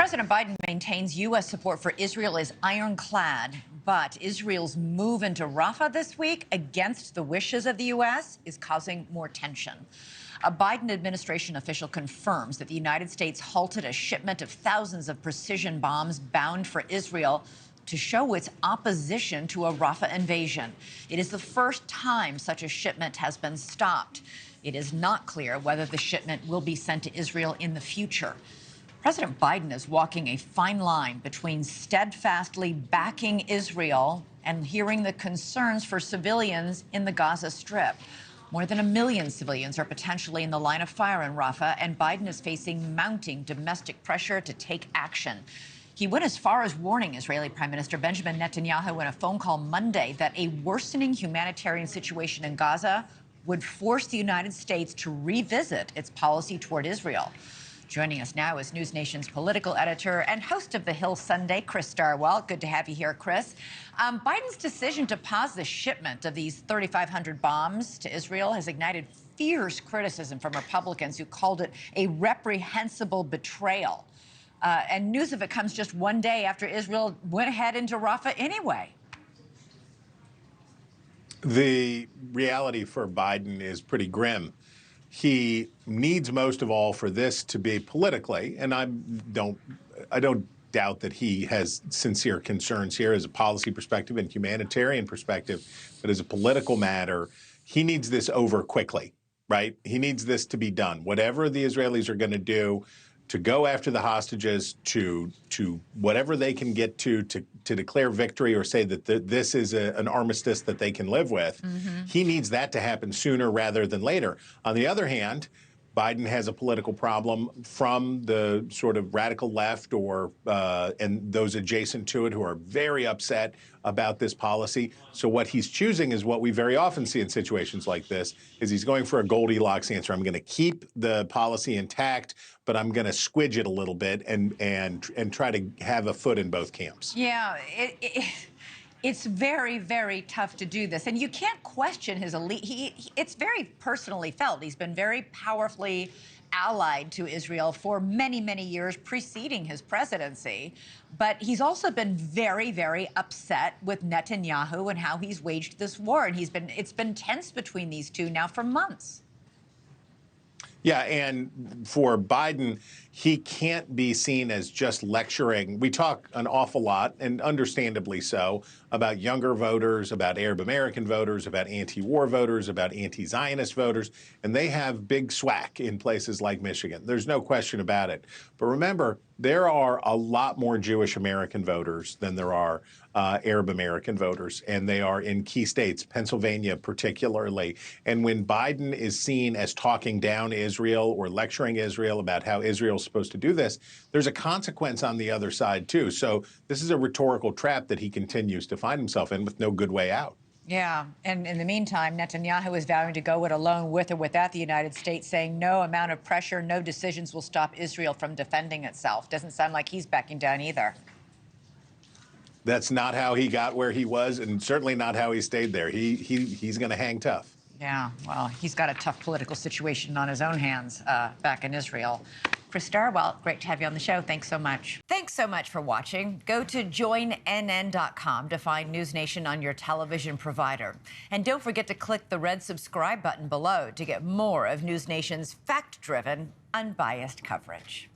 President Biden maintains U.S. support for Israel is ironclad, but Israel's move into Rafah this week against the wishes of the U.S. is causing more tension. A Biden administration official confirms that the United States halted a shipment of thousands of precision bombs bound for Israel to show its opposition to a Rafah invasion. It is the first time such a shipment has been stopped. It is not clear whether the shipment will be sent to Israel in the future. President Biden is walking a fine line between steadfastly backing Israel and hearing the concerns for civilians in the Gaza Strip. More than 1 million civilians are potentially in the line of fire in Rafah, and Biden is facing mounting domestic pressure to take action. He went as far as warning Israeli Prime Minister Benjamin Netanyahu in a phone call Monday that a worsening humanitarian situation in Gaza would force the United States to revisit its policy toward Israel. Joining us now is NewsNation's political editor and host of The Hill Sunday, Chris Stirewalt. Good to have you here, Chris. Biden's decision to pause the shipment of these 3,500 bombs to Israel has ignited fierce criticism from Republicans who called it a reprehensible betrayal. And news of it comes just one day after Israel went ahead into Rafah anyway. The reality for Biden is pretty grim. He needs most of all for this to be politically, and I don't doubt that he has sincere concerns here as a policy perspective and humanitarian perspective, but as a political matter, he needs this over quickly, right? He needs this to be done. Whatever the Israelis are going to do to go after the hostages, to whatever they can get to declare victory or say that this is an armistice that they can live with, he needs that to happen sooner rather than later. On the other hand, Biden has a political problem from the sort of radical left and those adjacent to it who are very upset about this policy. So what he's choosing is what we very often see in situations like this, is he's going for a Goldilocks answer. I'm going to keep the policy intact, but I'm going to squidge it a little bit and try to have a foot in both camps. Yeah, it's very, very tough to do this. And you can't question his elite. It's very personally felt. He's been very powerfully allied to Israel for many, many years preceding his presidency. But he's also been very, very upset with Netanyahu and how he's waged this war. And it's been tense between these two now for months. Yeah, and for Biden, he can't be seen as just lecturing. We talk an awful lot, and understandably so, about younger voters, about Arab American voters, about anti-war voters, about anti-Zionist voters, and they have big swag in places like Michigan. There's no question about it. But remember, there are a lot more Jewish American voters than there are Arab American voters, and they are in key states, Pennsylvania particularly. And when Biden is seen as talking down Israel or lecturing Israel about how Israel's supposed to do this, there's a consequence on the other side, too. So this is a rhetorical trap that he continues to find himself in with no good way out. Yeah, and in the meantime, Netanyahu is vowing to go it alone with or without the United States, saying no amount of pressure, no decisions will stop Israel from defending itself. Doesn't sound like he's backing down either. That's not how he got where he was, and certainly not how he stayed there. He's going to hang tough. Yeah, well, he's got a tough political situation on his own hands back in Israel. Chris Stirewalt, great to have you on the show. Thanks so much. Thanks so much for watching. Go to joinnn.com to find NewsNation on your television provider. And don't forget to click the red subscribe button below to get more of NewsNation's fact-driven, unbiased coverage.